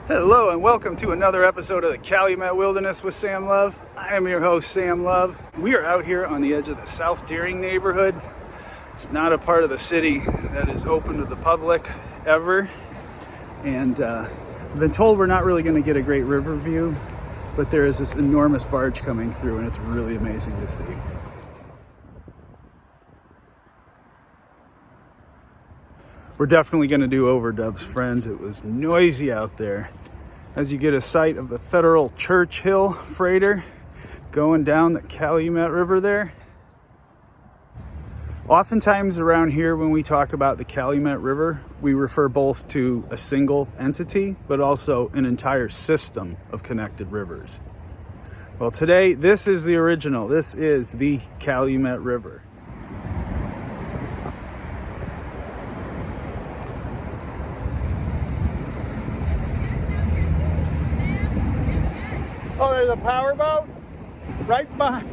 Hello and welcome to another episode of the Calumet Wilderness with Sam Love. I am your host, Sam Love. We are out here on the edge of the South Deering neighborhood. It's not a part of the city that is open to the public ever. And I've been told we're not really going to get a great river view, but there is this enormous barge coming through and it's really amazing to see. We're definitely going to do overdubs, friends. It was noisy out there. As you get a sight of the Federal Churchill freighter going down the Calumet River there. Oftentimes around here when we talk about the Calumet River, we refer both to a single entity, but also an entire system of connected rivers. Well, today, this is the original. This is the Calumet River. Oh, there's a powerboat right behind.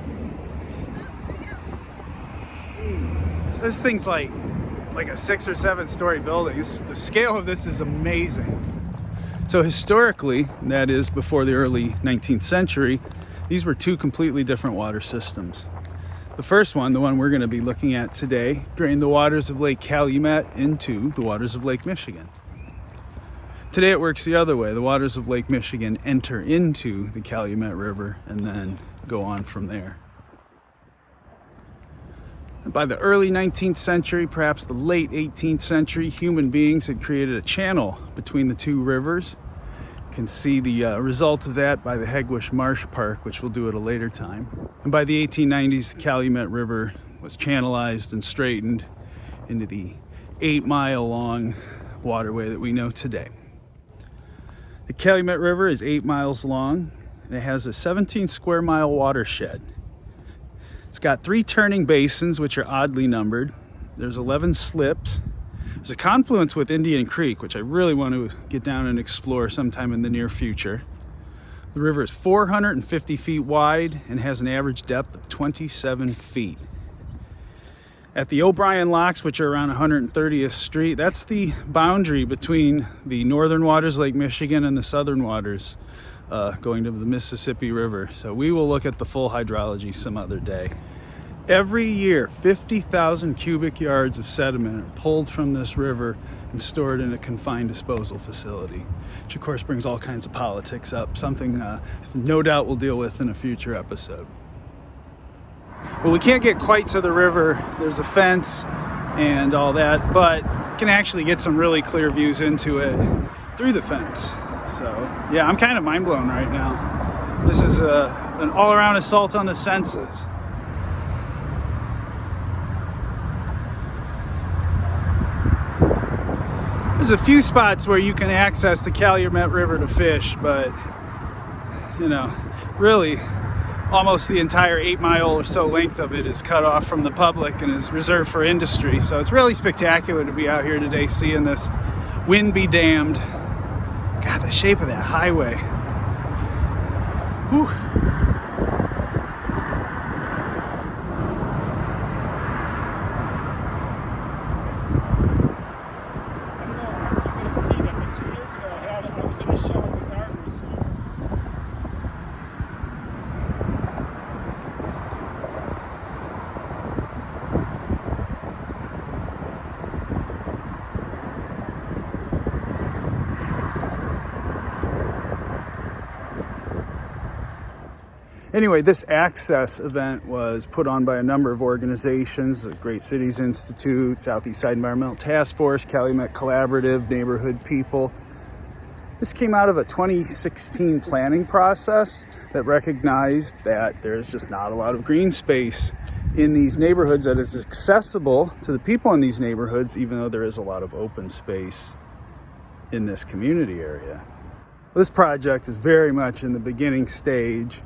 Jeez. This thing's like a 6 or 7 story building. The scale of this is amazing. So historically, that is before the early 19th century, these were two completely different water systems. The first one, the one we're going to be looking at today, drained the waters of Lake Calumet into the waters of Lake Michigan. Today it works the other way. The waters of Lake Michigan enter into the Calumet River and then go on from there. And by the early 19th century, perhaps the late 18th century, human beings had created a channel between the two rivers. You can see the result of that by the Hegwish Marsh Park, which we'll do at a later time. And by the 1890s, the Calumet River was channelized and straightened into the 8-mile long waterway that we know today. The Calumet River is 8 miles long and it has a 17 square mile watershed. It's got 3 turning basins, which are oddly numbered. There's 11 slips. There's a confluence with Indian Creek, which I really want to get down and explore sometime in the near future. The river is 450 feet wide and has an average depth of 27 feet. At the O'Brien Locks, which are around 130th Street, that's the boundary between the northern waters, Lake Michigan, and the southern waters going to the Mississippi River. So we will look at the full hydrology some other day. Every year, 50,000 cubic yards of sediment are pulled from this river and stored in a confined disposal facility, which of course brings all kinds of politics up, something no doubt we'll deal with in a future episode. Well, we can't get quite to the river. There's a fence and all that, but you can actually get some really clear views into it through the fence. So, yeah, I'm kind of mind blown right now. This is an all-around assault on the senses. There's a few spots where you can access the Calumet River to fish, but, really, almost the entire 8-mile or so length of it is cut off from the public and is reserved for industry. So it's really spectacular to be out here today seeing this. Wind be damned. God, the shape of that highway. Whew. Anyway, this access event was put on by a number of organizations, the Great Cities Institute, Southeast Side Environmental Task Force, Calumet Collaborative, Neighborhood People. This came out of a 2016 planning process that recognized that there's just not a lot of green space in these neighborhoods that is accessible to the people in these neighborhoods, even though there is a lot of open space in this community area. This project is very much in the beginning stage.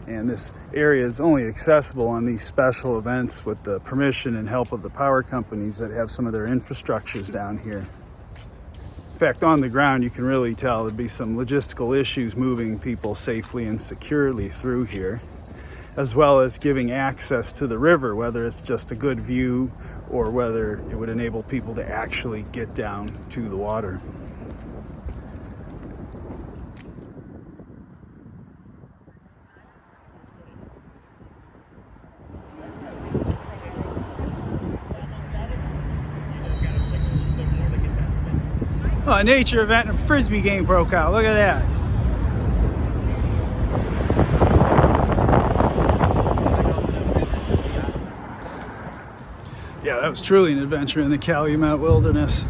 And this area is only accessible on these special events with the permission and help of the power companies that have some of their infrastructures down here. In fact, on the ground, you can really tell there'd be some logistical issues moving people safely and securely through here, as well as giving access to the river, whether it's just a good view or whether it would enable people to actually get down to the water. Oh, a nature event and a frisbee game broke out. Look at that. Yeah, that was truly an adventure in the Calumet wilderness.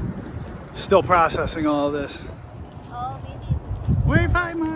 Still processing all of this. Oh, maybe. Wave high, Mom.